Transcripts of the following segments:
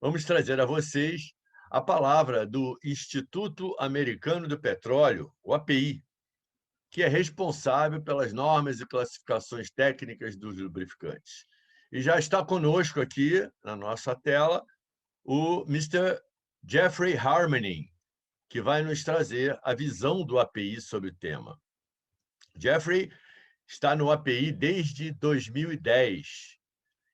vamos trazer a vocês a palavra do Instituto Americano do Petróleo, o API, que é responsável pelas normas e classificações técnicas dos lubrificantes. E já está conosco aqui, na nossa tela, o Mr. Jeffrey Harmening, que vai nos trazer a visão do API sobre o tema. Jeffrey está no API desde 2010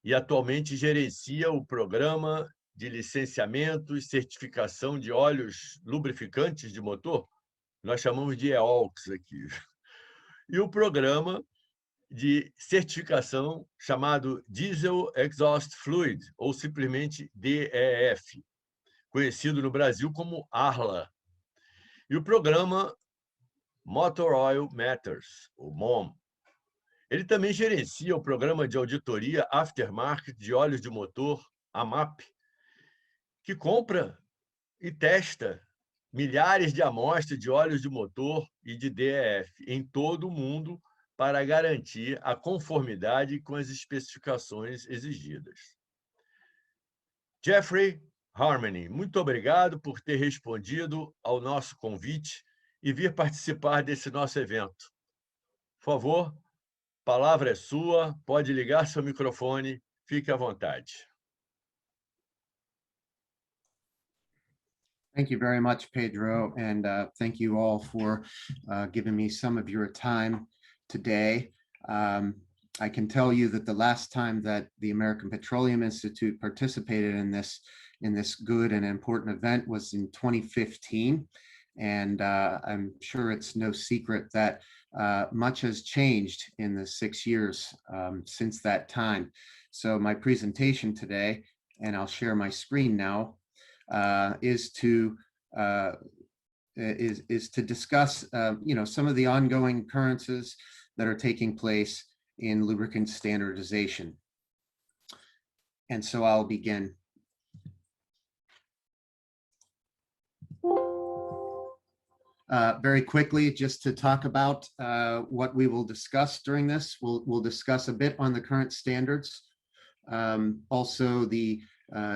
e atualmente gerencia o programa de licenciamento e certificação de óleos lubrificantes de motor, nós chamamos de EOLCS aqui, e o programa de certificação chamado Diesel Exhaust Fluid, ou simplesmente DEF, conhecido no Brasil como ARLA, e o programa Motor Oil Matters, o MOM. Ele também gerencia o programa de auditoria aftermarket de óleos de motor, AMAP, que compra e testa milhares de amostras de óleos de motor e de DEF em todo o mundo para garantir a conformidade com as especificações exigidas. Jeffrey Harmening, muito obrigado por ter respondido ao nosso convite e vir participar desse nosso evento. Por favor, a palavra é sua, pode ligar seu microfone, fique à vontade. Thank you very much, Pedro, and thank you all for giving me some of your time today. I can tell you that the last time that the American Petroleum Institute participated in this good and important event was in 2015, and I'm sure it's no secret that much has changed in the 6 years since that time. So my presentation today, and I'll share my screen now, is to discuss some of the ongoing occurrences that are taking place in lubricant standardization. And so I'll begin. Very quickly, just to talk about what we will discuss during this. We'll discuss a bit on the current standards, also the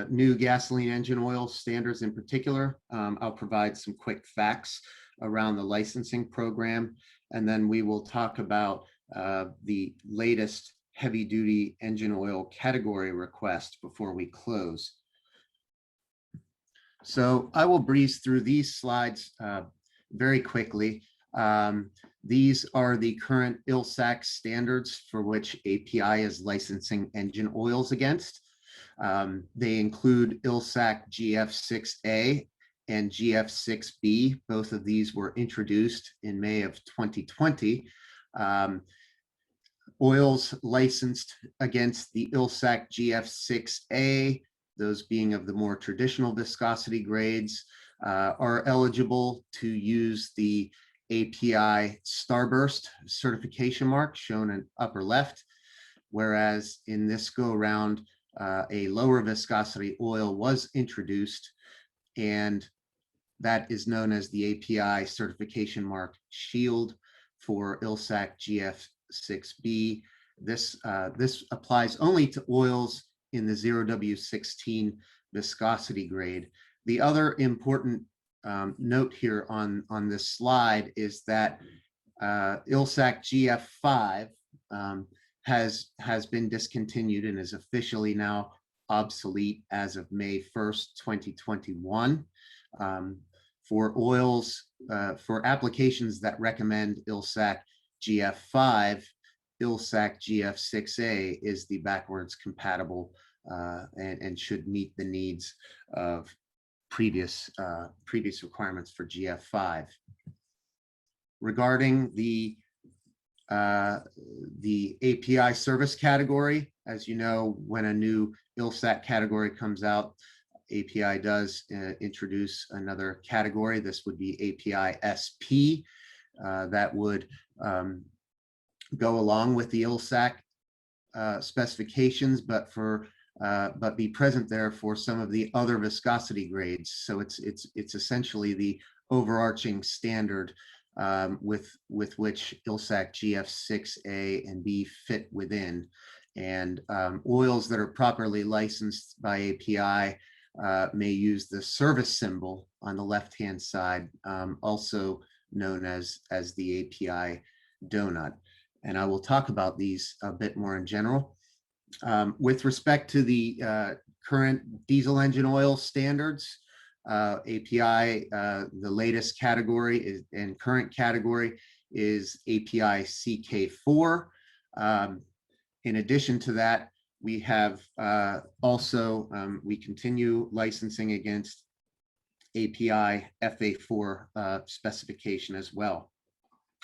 new gasoline engine oil standards in particular. I'll provide some quick facts around the licensing program, and then we will talk about the latest heavy-duty engine oil category request before we close. So I will breeze through these slides very quickly. These are the current EOLCS standards for which API is licensing engine oils against. They include EOLCS GF6A and GF6B. Both of these were introduced in May of 2020. Oils licensed against the EOLCS GF6A, those being of the more traditional viscosity grades, are eligible to use the API Starburst certification mark shown in upper left, whereas in this go around, a lower viscosity oil was introduced, and that is known as the API certification mark Shield for EOLCS GF6B. This applies only to oils in the 0W16 viscosity grade. The other important note here on this slide is that EOLCS GF5 has been discontinued and is officially now obsolete as of May 1st, 2021. For oils, for applications that recommend EOLCS GF5, EOLCS GF6A is the backwards compatible and should meet the needs of previous requirements for GF5. Regarding the API service category, as you know, when a new EOLCS category comes out, API does introduce another category. This would be API SP. That would go along with the EOLCS specifications, but be present there for some of the other viscosity grades. So it's essentially the overarching standard with which EOLCS GF6A and B fit within. And oils that are properly licensed by API may use the service symbol on the left-hand side, also known as the API donut. And I will talk about these a bit more in general. With respect to the current diesel engine oil standards, API, the latest category is, and current category is API CK4. In addition to that, we have also, we continue licensing against API FA4 specification as well.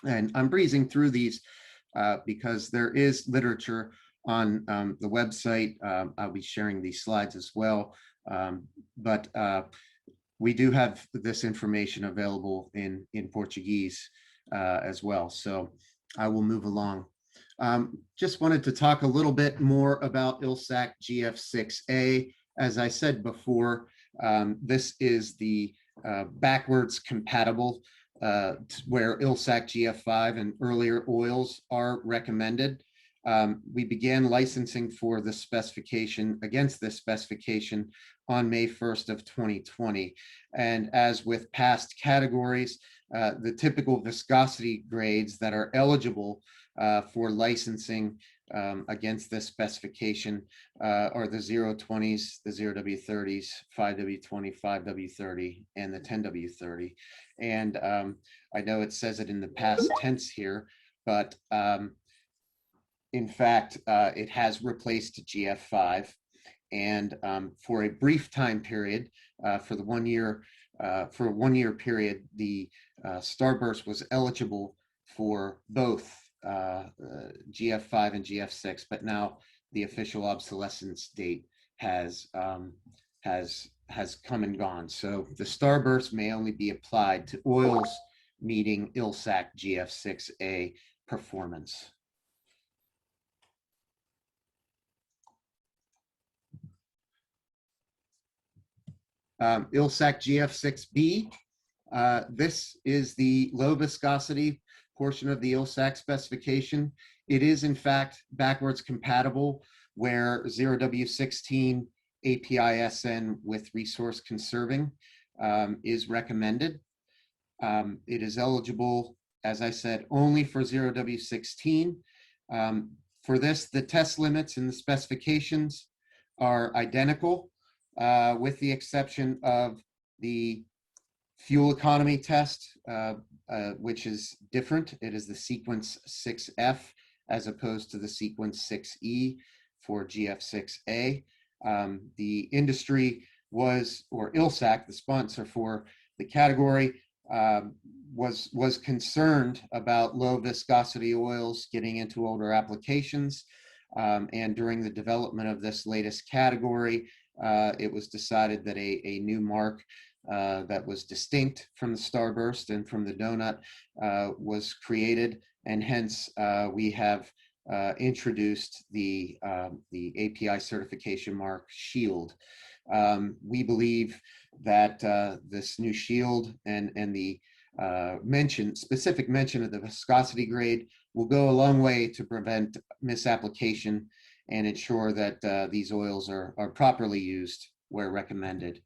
And I'm breezing through these because there is literature on the website. I'll be sharing these slides as well. But we do have this information available in Portuguese as well. So I will move along. Just wanted to talk a little bit more about ILSAC GF6A. As I said before, this is the backwards compatible where ILSAC GF5 and earlier oils are recommended. We began licensing for the specification against this specification on May 1st of 2020. And as with past categories, the typical viscosity grades that are eligible for licensing against this specification are the 020s, the 0W30s, 5W20, 5W30, and the 10W30. And I know it says it in the past tense here, but in fact, it has replaced GF5. And for a brief time period, for a 1 year period, the Starburst was eligible for both GF5 and GF6, but now the official obsolescence date has come and gone. So the Starburst may only be applied to oils meeting ILSAC GF6A performance. ILSAC GF6B. This is the low viscosity portion of the ILSAC specification. It is in fact backwards compatible where 0W16 API-SN with resource conserving is recommended. It is eligible, as I said, only for 0W16. For this, the test limits and the specifications are identical, with the exception of the fuel economy test, which is different. It is the sequence 6F as opposed to the sequence 6E for GF6A. The industry was, or ILSAC, the sponsor for the category, was concerned about low viscosity oils getting into older applications. And during the development of this latest category, it was decided that a new mark that was distinct from the Starburst and from the donut was created, and hence we have introduced the API certification mark Shield. We believe that this new Shield and the specific mention of the viscosity grade will go a long way to prevent misapplication and ensure that these oils are properly used where recommended.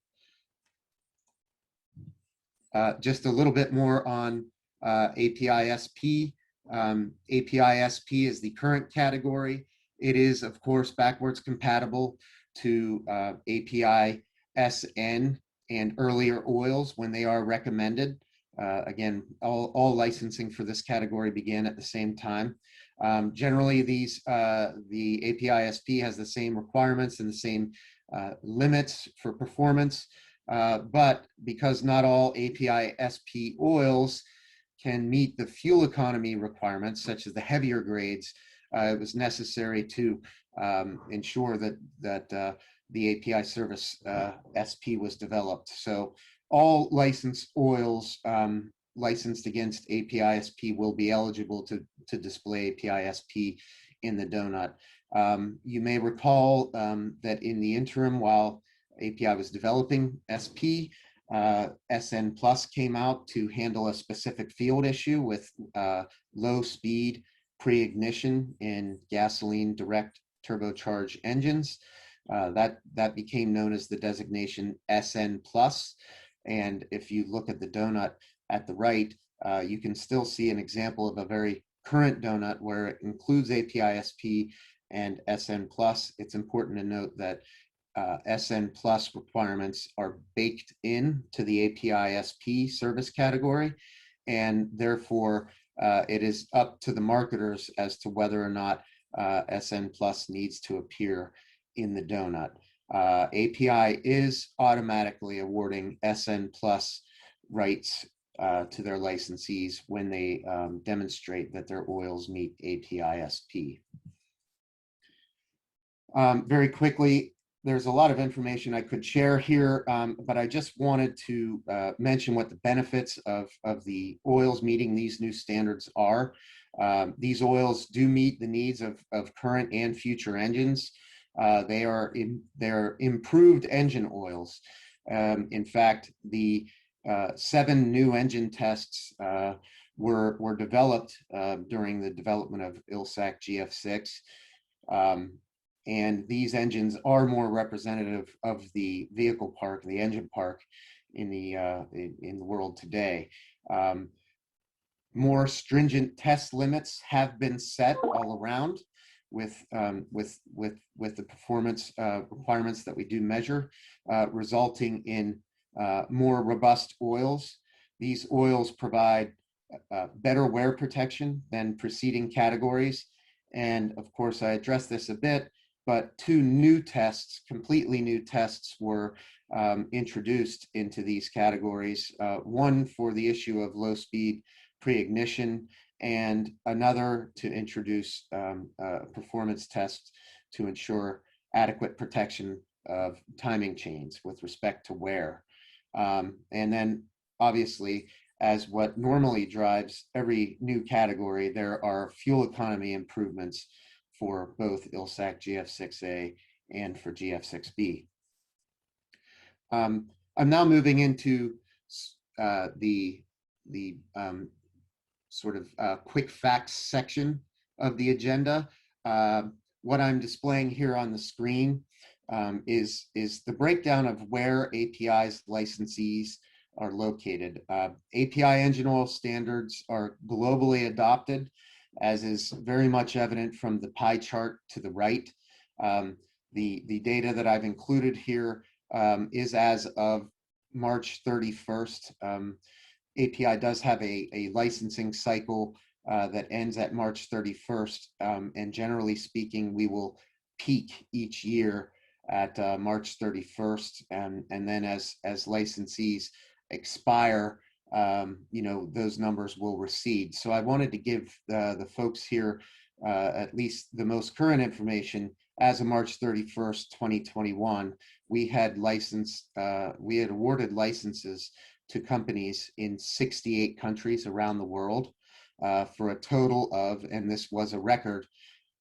Just a little bit more on API-SP. API-SP is the current category. It is, of course, backwards compatible to API-SN and earlier oils when they are recommended. Again, all licensing for this category began at the same time. Generally, the API-SP has the same requirements and the same limits for performance, but because not all API-SP oils can meet the fuel economy requirements, such as the heavier grades, it was necessary to ensure that the API service SP was developed. So all licensed oils licensed against API-SP will be eligible to display API-SP in the donut. You may recall that in the interim, while API was developing SP, SN Plus came out to handle a specific field issue with low speed pre-ignition in gasoline direct turbocharged engines. That became known as the designation SN+. And if you look at the donut at the right, you can still see an example of a very current donut where it includes API-SP and SN+. It's important to note that SN+ requirements are baked into the API-SP service category, and therefore it is up to the marketers as to whether or not SN+ needs to appear in the donut. API is automatically awarding SN+ rights to their licensees when they demonstrate that their oils meet API-SP. Very quickly, there's a lot of information I could share here, but I just wanted to mention what the benefits of the oils meeting these new standards are. These oils do meet the needs of current and future engines. They're improved engine oils. In fact, the 7 new engine tests were developed during the development of EOLCS GF6. And these engines are more representative of the vehicle park, the engine park in the world today. More stringent test limits have been set all around with the performance requirements that we do measure, resulting in more robust oils. These oils provide better wear protection than preceding categories. And of course, I addressed this a bit, but 2 new tests, completely new tests, were introduced into these categories. One for the issue of low speed pre-ignition, and another to introduce performance tests to ensure adequate protection of timing chains with respect to wear. And then obviously, as what normally drives every new category, there are fuel economy improvements for both EOLCS GF6A and for GF6B. I'm now moving into the sort of quick facts section of the agenda. What I'm displaying here on the screen is the breakdown of where API's licensees are located. API engine oil standards are globally adopted, as is very much evident from the pie chart to the right. The data that I've included here is as of March 31st. API does have a licensing cycle that ends at March 31st. And generally speaking, we will peak each year at March 31st. And then as licensees expire, those numbers will recede. So I wanted to give the folks here at least the most current information. As of March 31st, 2021, we had awarded licenses to companies in 68 countries around the world for a total of, and this was a record,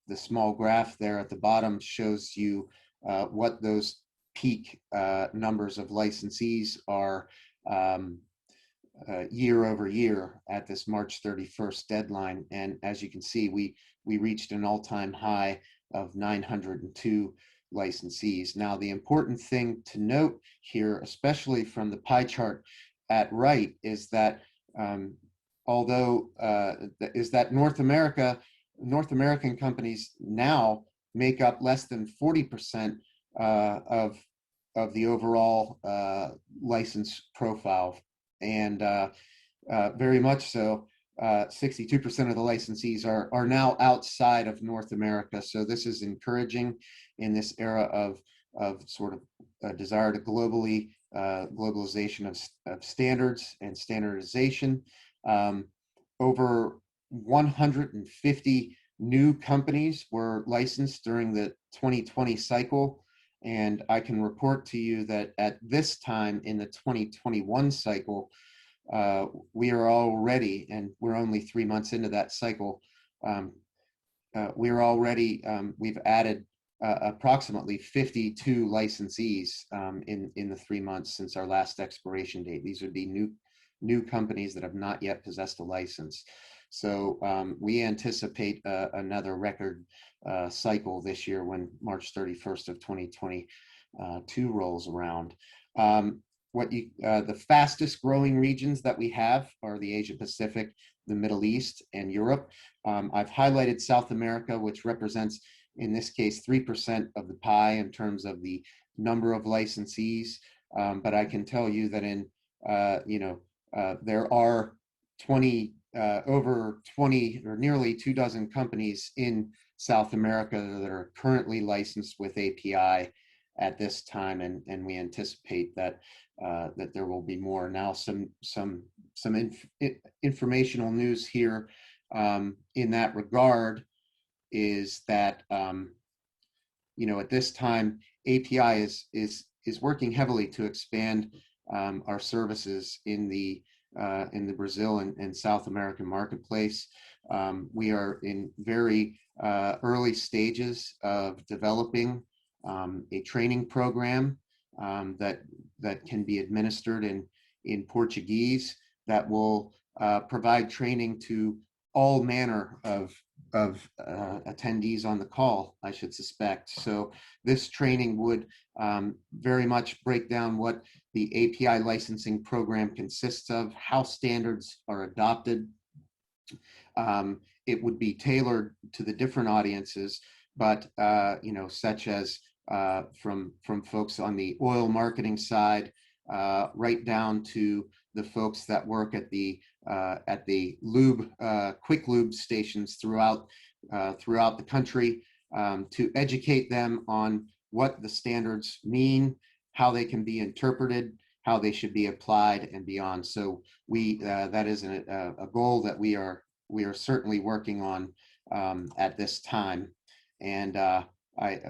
the small graph there at the bottom shows you what those peak numbers of licensees are year over year at this March 31st deadline. And as you can see, we reached an all-time high of 902 licensees. Now, the important thing to note here, especially from the pie chart at right, is that North American companies now make up less than 40% of the overall license profile, and very much so. 62% of the licensees are now outside of North America. So this is encouraging in this era of sort of a desire to globalization of standards and standardization. Over 150 new companies were licensed during the 2020 cycle. And I can report to you that at this time in the 2021 cycle, we are already, and we're only 3 months into that cycle, we've added approximately 52 licensees in the 3 months since our last expiration date. These would be new companies that have not yet possessed a license. So we anticipate another record cycle this year when March 31st of 2022 rolls around. The fastest growing regions that we have are the Asia Pacific, the Middle East, and Europe. I've highlighted South America, which represents, in this case, 3% of the pie in terms of the number of licensees. But I can tell you that there are over 20 or nearly 24 companies in South America that are currently licensed with API at this time, and we anticipate that there will be more. Now, some informational news here in that regard is that at this time API is working heavily to expand our services in the Brazil and South American marketplace. We are in very early stages of developing a training program that can be administered in Portuguese that will provide training to all manner of attendees on the call, I should suspect. So this training would very much break down what the API licensing program consists of, how standards are adopted. It would be tailored to the different audiences, but such as from folks on the oil marketing side, right down to the folks that work at the lube, quick lube stations throughout the country, to educate them on what the standards mean, how they can be interpreted, how they should be applied, and beyond. So that is a goal that we are certainly working on at this time, and I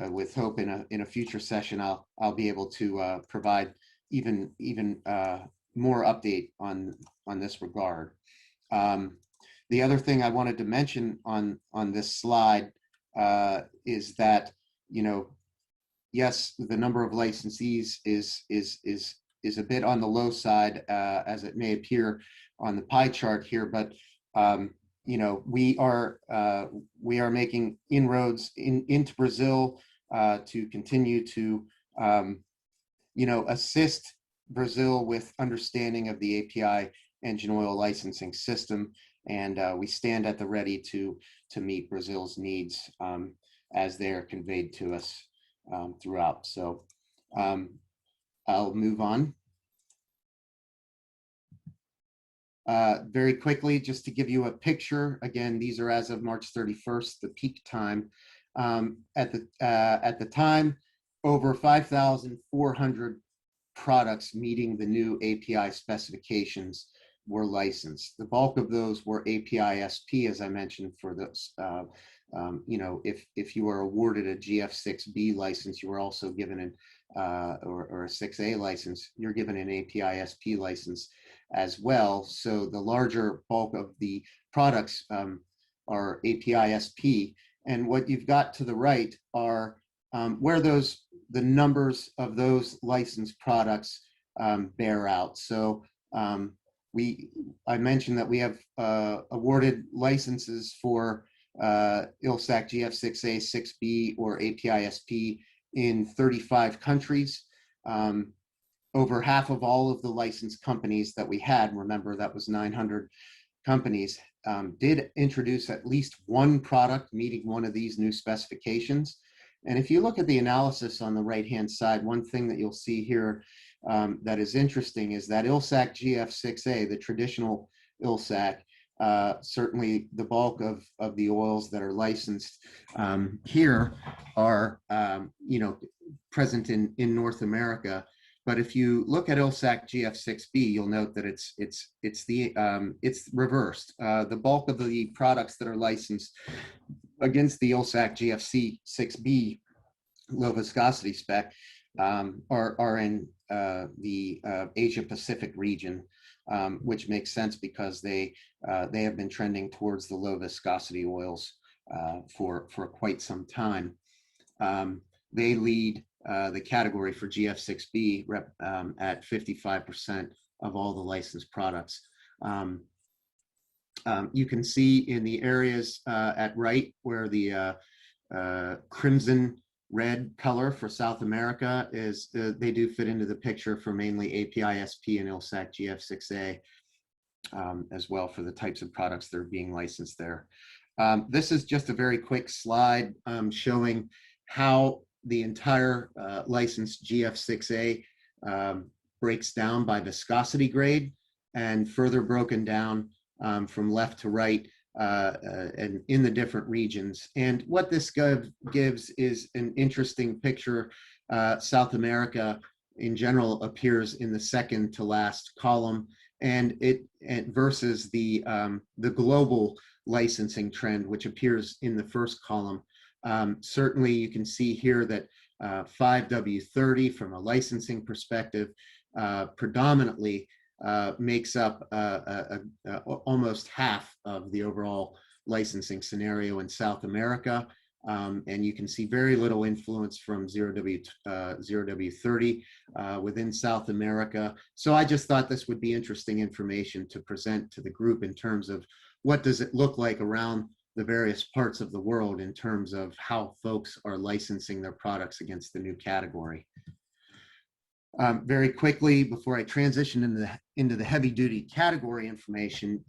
with hope in a future session I'll be able to provide even more update on this regard. The other thing I wanted to mention on this slide is that yes, the number of licensees is a bit on the low side as it may appear on the pie chart here, but we are making inroads into Brazil to continue to assist Brazil with understanding of the API engine oil licensing system, and we stand at the ready to meet Brazil's needs as they are conveyed to us throughout. So I'll move on. Very quickly, just to give you a picture, again, these are as of March 31st, the peak time. At the time, over 5,400 products meeting the new API specifications were licensed. The bulk of those were API SP, as I mentioned, for those. If you are awarded a GF6B license, you were also given or a 6A license, you're given an API SP license as well. So the larger bulk of the products are API SP. And what you've got to the right are where the numbers of those licensed products bear out. So I mentioned that we have awarded licenses for EOLCS GF6A, 6B, or API SP in 35 countries. Over half of all of the licensed companies that we had, remember that was 900 companies, did introduce at least one product meeting one of these new specifications. And if you look at the analysis on the right-hand side, one thing that you'll see here that is interesting is that EOLCS GF6A, the traditional EOLCS, certainly the bulk of the oils that are licensed here are present in North America. But if you look at EOLCS GF6B, you'll note that it's reversed. The bulk of the products that are licensed against the EOLCS GF6B low viscosity spec are in the Asia Pacific region, which makes sense because they have been trending towards the low viscosity oils for quite some time. They lead the category for GF6B at 55% of all the licensed products You can see in the areas at right where the crimson red color for South America is, they do fit into the picture for mainly API-SP and ILSAC GF6A as well for the types of products that are being licensed there. This is just a very quick slide showing how the entire licensed GF6A breaks down by viscosity grade and further broken down from left to right and in the different regions. And what this gives is an interesting picture. South America in general appears in the second to last column, and versus the global licensing trend, which appears in the first column. Certainly you can see here that 5W30 from a licensing perspective predominantly makes up almost half of the overall licensing scenario in South America. And you can see very little influence from 0W30 within South America. So I just thought this would be interesting information to present to the group in terms of what does it look like around the various parts of the world in terms of how folks are licensing their products against the new category. Very quickly, before I transition into the heavy duty category information,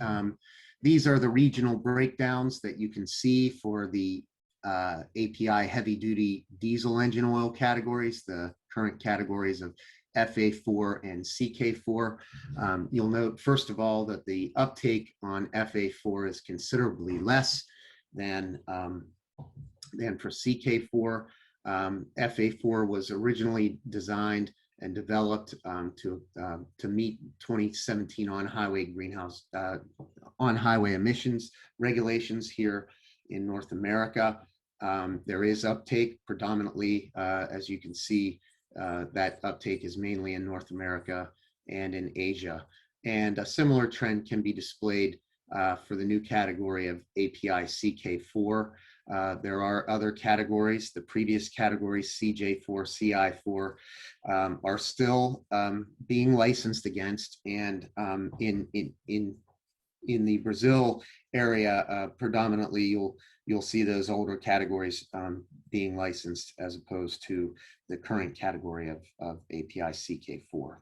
these are the regional breakdowns that you can see for the API heavy duty diesel engine oil categories, the current categories of FA4 and CK4. You'll note, first of all, that the uptake on FA4 is considerably less than for CK4. FA4 was originally designed and developed to meet 2017 on-highway emissions regulations here in North America. There is uptake predominantly, as you can see, that uptake is mainly in North America and in Asia. And a similar trend can be displayed for the new category of API CK4. There are other categories. The previous categories, CJ4, CI4, are still being licensed against. And in the Brazil area, predominantly you'll see those older categories being licensed as opposed to the current category of API CK4.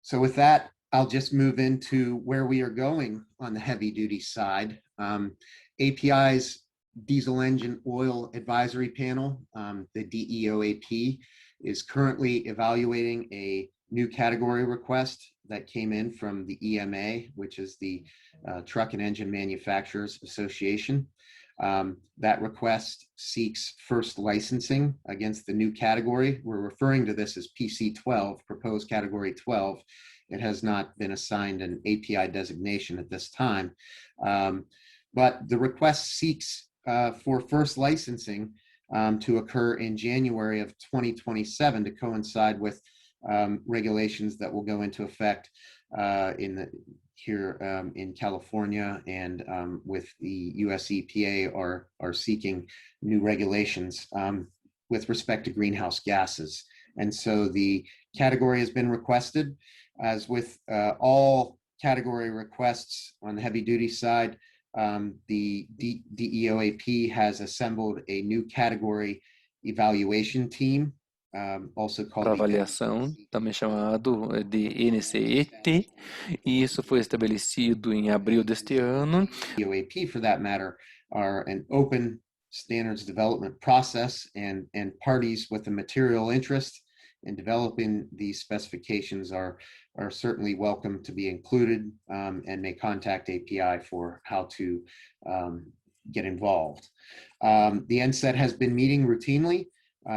So with that, I'll just move into where we are going on the heavy duty side. API's Diesel Engine Oil Advisory Panel, the DEOAP, is currently evaluating a new category request that came in from the EMA, which is the Truck and Engine Manufacturers Association. That request seeks first licensing against the new category. We're referring to this as PC12, Proposed Category 12. It has not been assigned an API designation at this time. But the request seeks for first licensing to occur in January of 2027 to coincide with regulations that will go into effect here in California, and with the US EPA are seeking new regulations with respect to greenhouse gases. And so the category has been requested. As with all category requests on the heavy duty side, the DEOAP has assembled a new category evaluation team, also called para avaliação, também chamado de NCET, e isso foi estabelecido em abril deste ano. DEOAP, for that matter, are an open standards development process, and parties with a material interest in developing these specifications are certainly welcome to be included, and may contact API for how to get involved. The NCET has been meeting routinely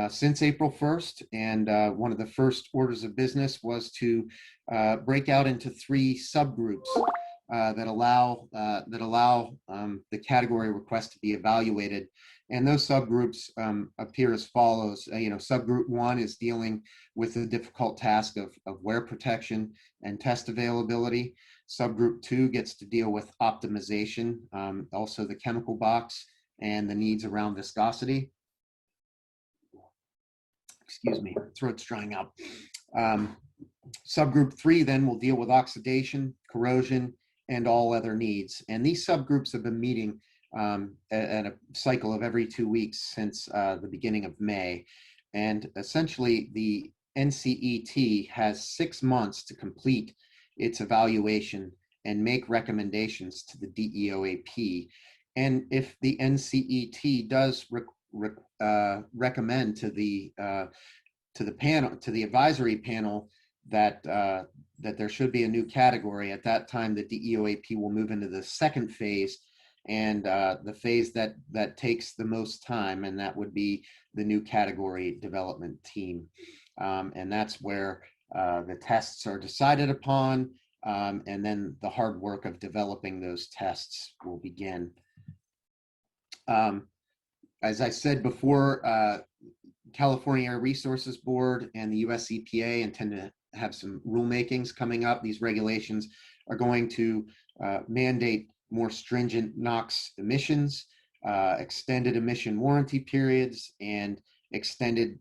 since April 1st, and one of the first orders of business was to break out into 3 subgroups that allow the category request to be evaluated. And those subgroups appear as follows. Subgroup 1 is dealing with the difficult task of wear protection and test availability. Subgroup 2 gets to deal with optimization, also the chemical box, and the needs around viscosity. Excuse me, throat's drying out. Subgroup 3 then will deal with oxidation, corrosion, and all other needs. And these subgroups have been meeting at a cycle of every 2 weeks since the beginning of May. And essentially, the NCET has 6 months to complete its evaluation and make recommendations to the DEOAP. And if the NCET does recommend to the panel, to the advisory panel, that that there should be a new category, at that time the DEOAP will move into the second phase, and the phase that takes the most time, and that would be the new category development team. And that's where the tests are decided upon, and then the hard work of developing those tests will begin. As I said before, California Air Resources Board and the US EPA intend to have some rulemakings coming up. These regulations are going to mandate more stringent NOx emissions, extended emission warranty periods, and extended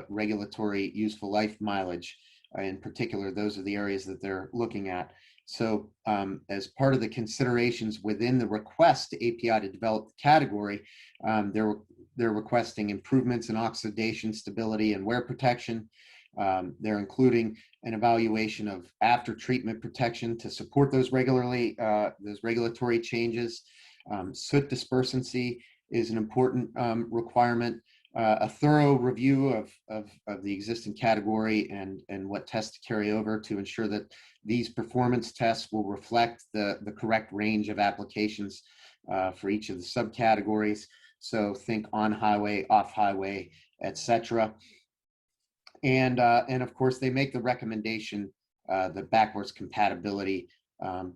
regulatory useful life mileage. In particular, those are the areas that they're looking at. So as part of the considerations within the request to API to develop the category, they're requesting improvements in oxidation stability and wear protection. They're including an evaluation of after treatment protection to support those regulatory changes. Soot dispersancy is an important requirement. A thorough review of the existing category and what tests to carry over to ensure that these performance tests will reflect the correct range of applications for each of the subcategories. So think on highway, off highway, etc. And of course, they make the recommendation that backwards compatibility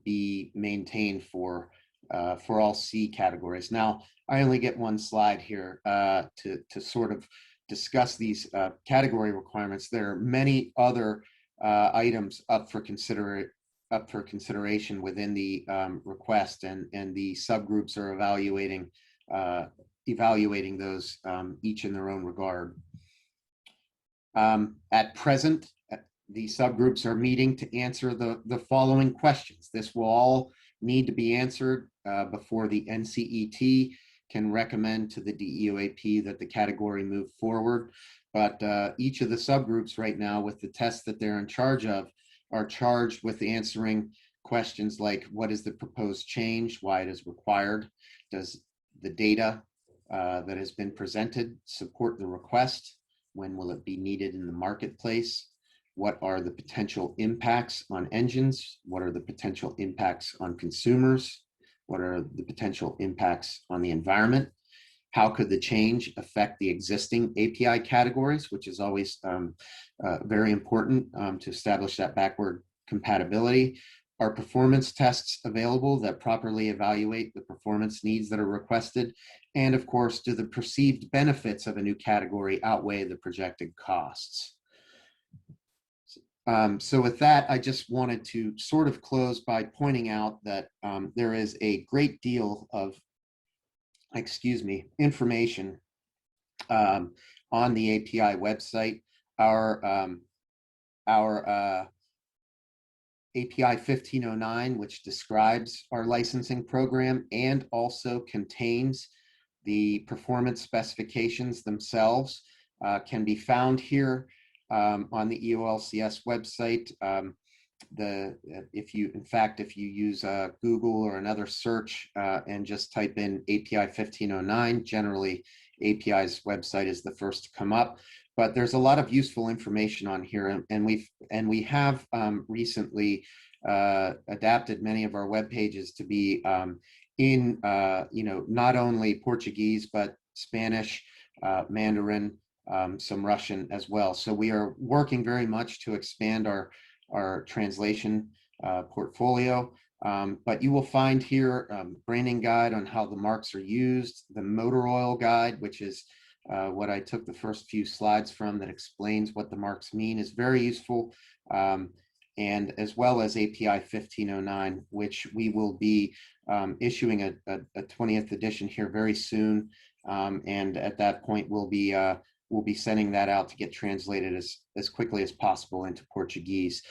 be maintained for all C categories. Now, I only get one slide here to sort of discuss these category requirements. There are many other items up for consideration within the request, and the subgroups are evaluating those each in their own regard. At present, the subgroups are meeting to answer the following questions. This will all need to be answered before the NCET can recommend to the DEOAP that the category move forward. But each of the subgroups right now, with the tests that they're in charge of, are charged with answering questions like, what is the proposed change, why it is required, does the data that has been presented support the request, when will it be needed in the marketplace, what are the potential impacts on engines, what are the potential impacts on consumers, what are the potential impacts on the environment, how could the change affect the existing API categories, which is always very important to establish that backward compatibility. Are performance tests available that properly evaluate the performance needs that are requested? And of course, do the perceived benefits of a new category outweigh the projected costs? So with that, I just wanted to sort of close by pointing out that there is a great deal of, information on the API website. Our API 1509, which describes our licensing program and also contains the performance specifications themselves, can be found here on the EOLCS website. If you use Google or another search and just type in API 1509, generally API's website is the first to come up. But there's a lot of useful information on here, and we have recently adapted many of our web pages to be in not only Portuguese but Spanish, Mandarin, some Russian as well. So we are working very much to expand our translation portfolio. But you will find here branding guide on how the marks are used, the motor oil guide, which is what I took the first few slides from, that explains what the marks mean, is very useful, and as well as API 1509, which we will be issuing a 20th edition here very soon, and at that point we'll be we'll be sending that out to get translated as quickly as possible into Portuguese.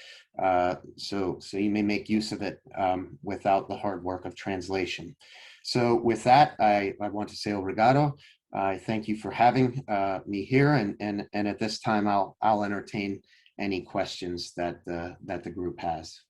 So you may make use of it without the hard work of translation. So with that, I want to say obrigado. I thank you for having me here, and at this time I'll entertain any questions that the group has.